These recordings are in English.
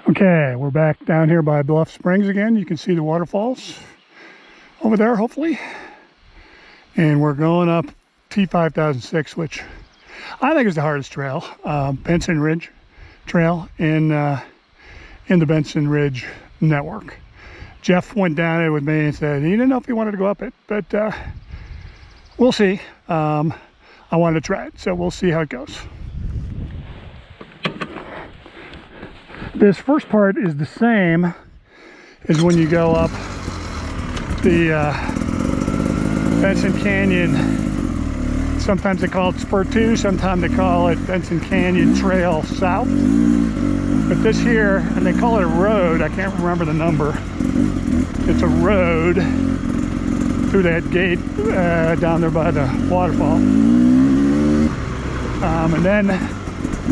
Okay, we're back down here by Bluff Springs again. You can see the waterfalls over there, hopefully. And we're going up T5006, which I think is the hardest trail. Benson Ridge Trail in the Benson Ridge network. Jeff went down it with me and said he didn't know if he wanted to go up it, but we'll see. I wanted to try it, so we'll see how it goes. This first part is the same as when you go up the Benson Canyon. Sometimes they call it Spur 2, sometimes they call it Benson Canyon Trail South. But this here, and they call it a road, I can't remember the number. It's a road through that gate down there by the waterfall. And then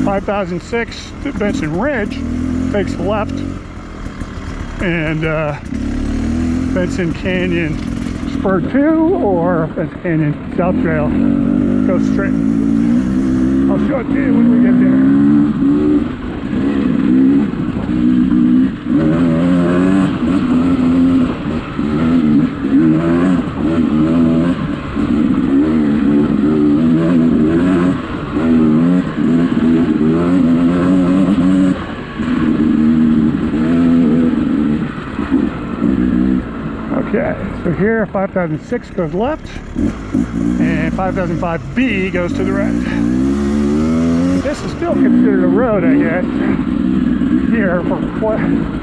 5006 to Benson Ridge takes left, and Benson Canyon Spur 2 or Benson Canyon South Trail goes straight. I'll show it to you when we get there. Okay, so here 5006 goes left and 5005B goes to the right. This is still considered a road, I guess, here for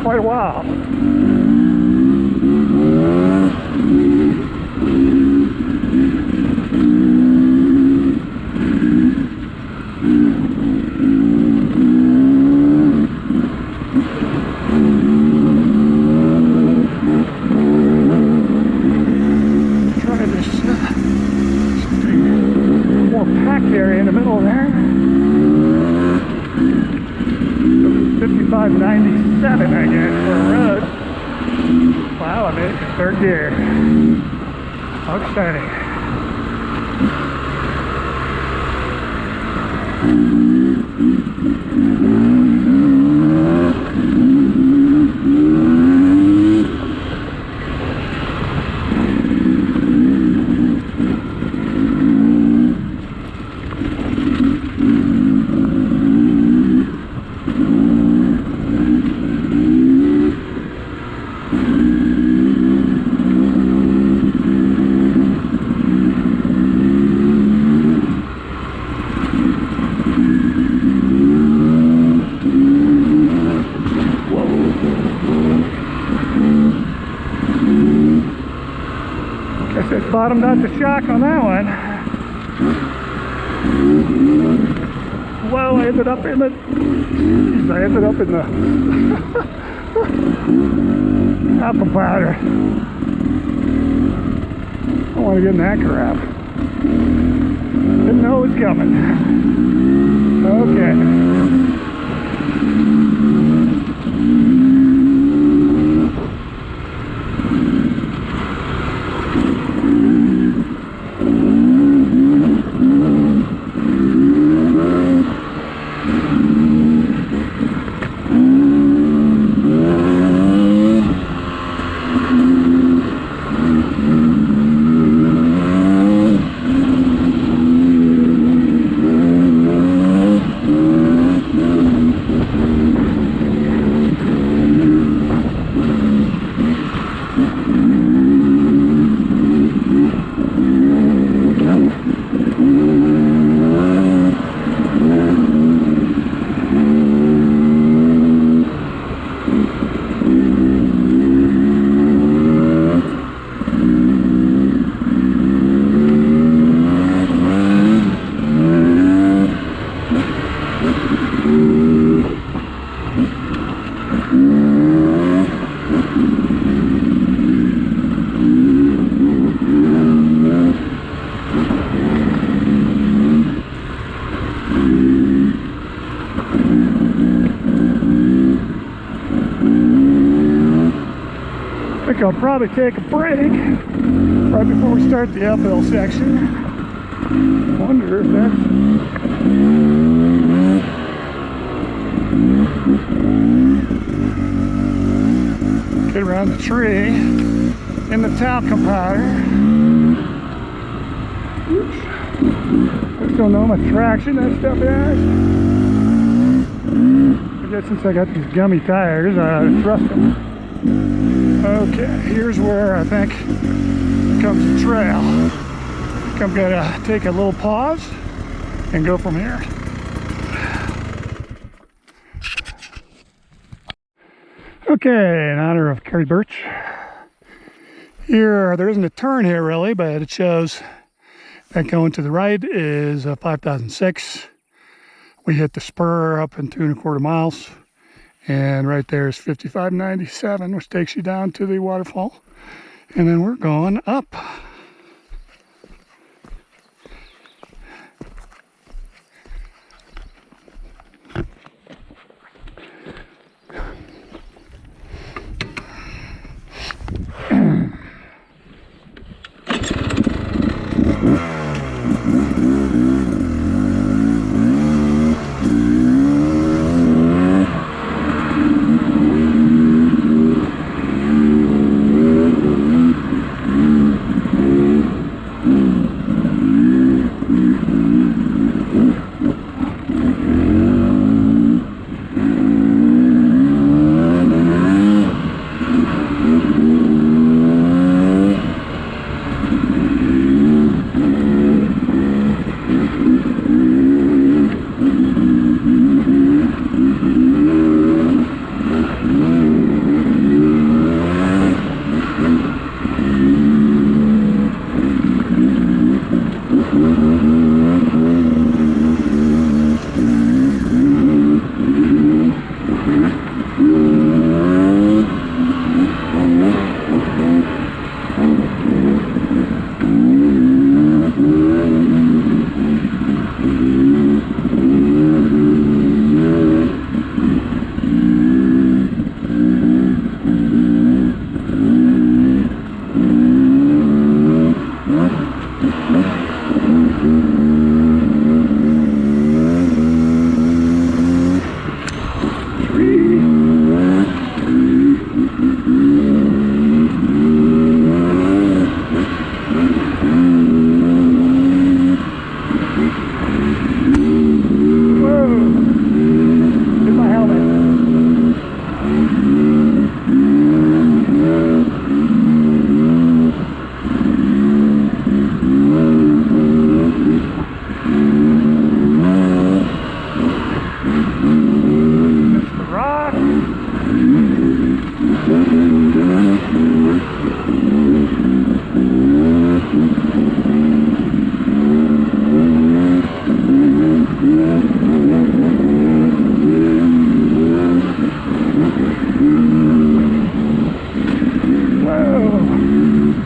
quite a while. Area in the middle there. 5597, I guess, for a road. Wow, I made it to third gear. How exciting. Bottomed out the shock on that one. Well, I ended up in the apple powder. I don't want to get in that crap. Didn't know it was coming. Okay. I'll probably take a break right before we start the uphill section. I wonder if that's around the tree in the talcum powder. Oops. I just don't know how much traction that stuff has. I guess since I got these gummy tires, I ought to trust them. Okay, here's where I think comes the trail. I think I'm gonna take a little pause and go from here. Okay, in honor of Kerry Birch, here there isn't a turn here really, but it shows that going to the right is 5006. We hit the spur up in 2¼ miles, and right there is 5597, which takes you down to the waterfall, and then we're going up.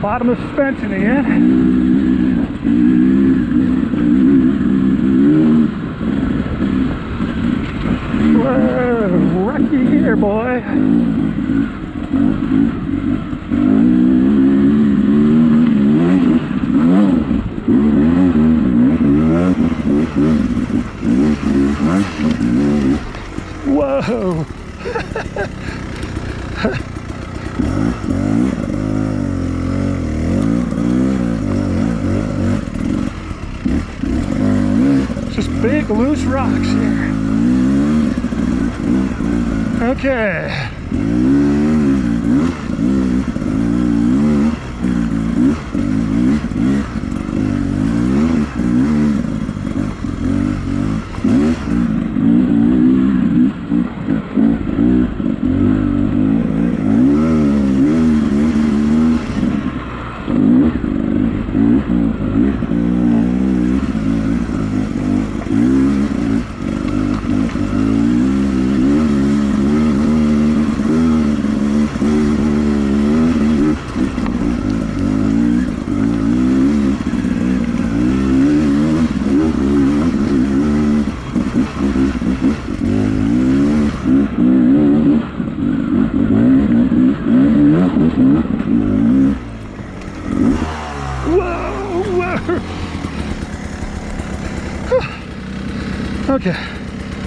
Bottom of suspension again. Whoa, rocky here, boy. Whoa. Just big loose rocks here. Okay. Okay,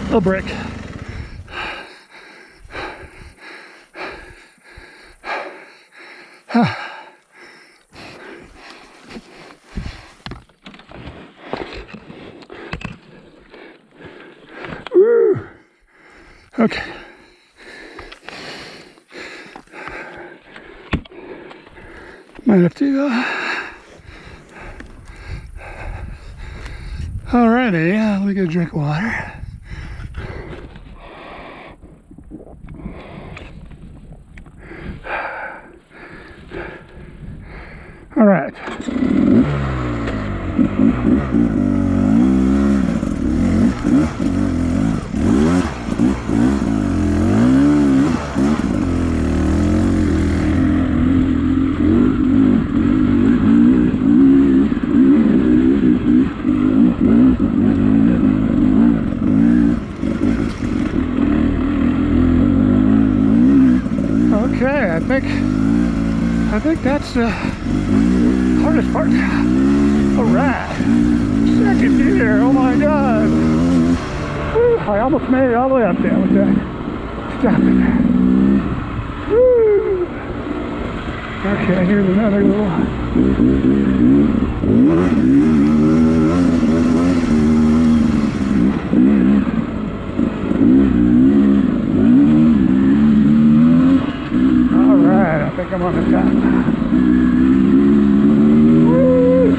little break. Okay. Might have to, alrighty, let me get a drink of water. All right. Okay, I think that's the hardest part. All right, second gear. Oh my God! Woo, I almost made it all the way up there with that. Stop it. Woo. Okay, here's another little. I think I'm on the top. Woo!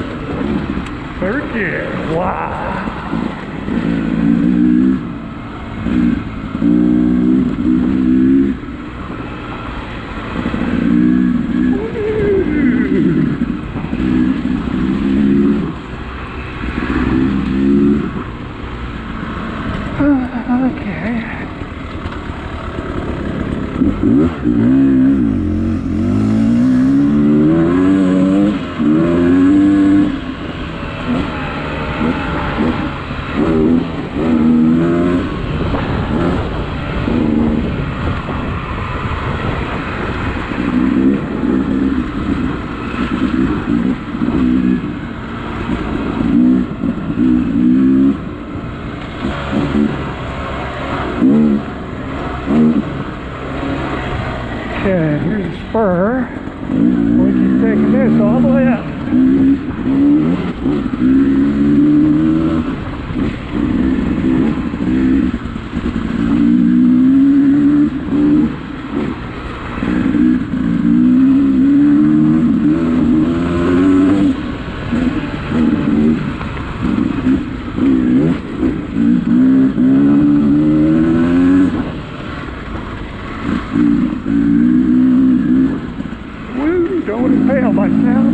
Third gear. Wow. Okay. Okay, here's a spur. We keep taking this all the way up. Woo, don't want to fail myself.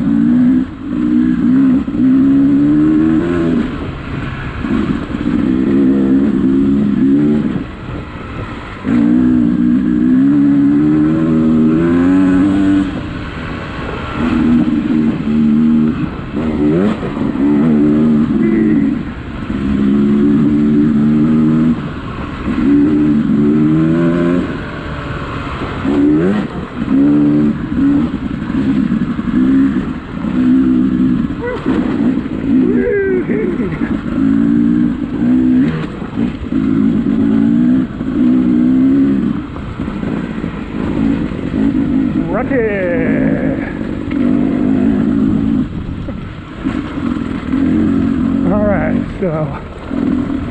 Alright, so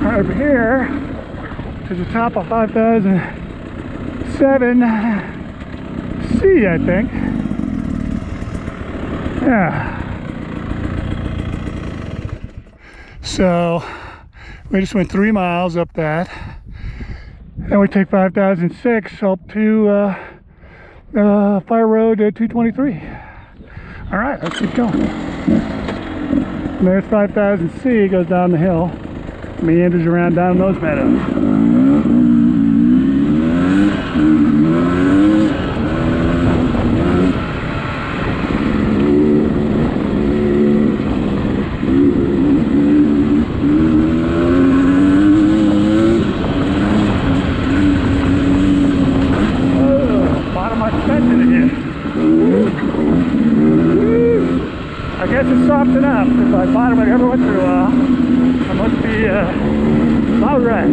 right over here to the top of 5007C, I think. Yeah. So we just went 3 miles up that, and we take 5006 up to Fire Road 223. All right, let's keep going. And there's 5000C, goes down the hill, meanders around down those meadows. I guess it's soft enough. If I bottom it every once in a while, I must be about right.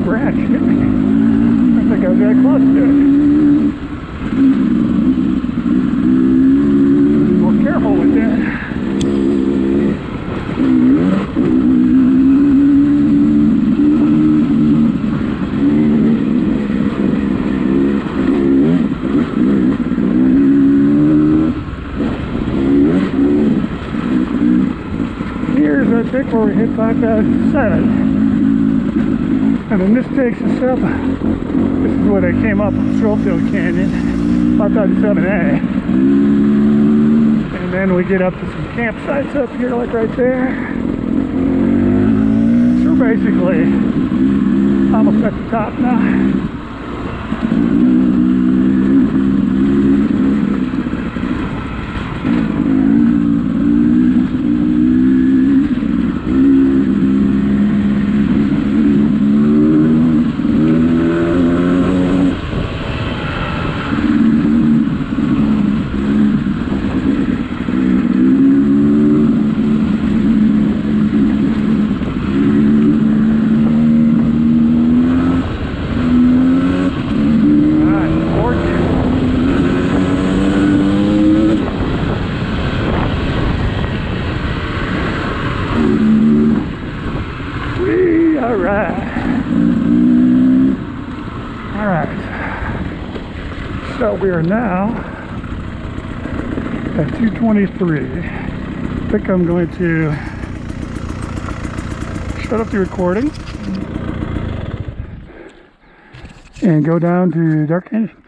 branch hit me. I think I was very close to it. Be more careful with that. Here's, I think, where we hit 5007. And then this takes us up. This is where they came up from Schofield Canyon, 5007A. And then we get up to some campsites up here, like right there. So we're basically almost at the top now. Alright, so we are now at 2:23. I think I'm going to shut up the recording and go down to Dark Canyon.